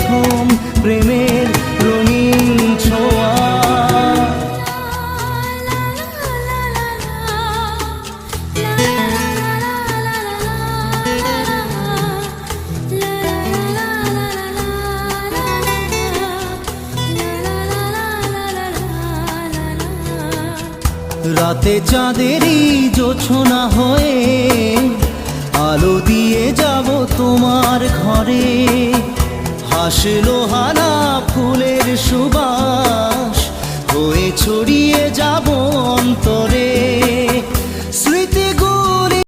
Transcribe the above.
প্রথম প্রেমের রঙিন ছোঁয়া। রাতে চাঁদেরই জোছনা হয়ে আলো দিয়ে যাব তোমার ঘরে। হাসলো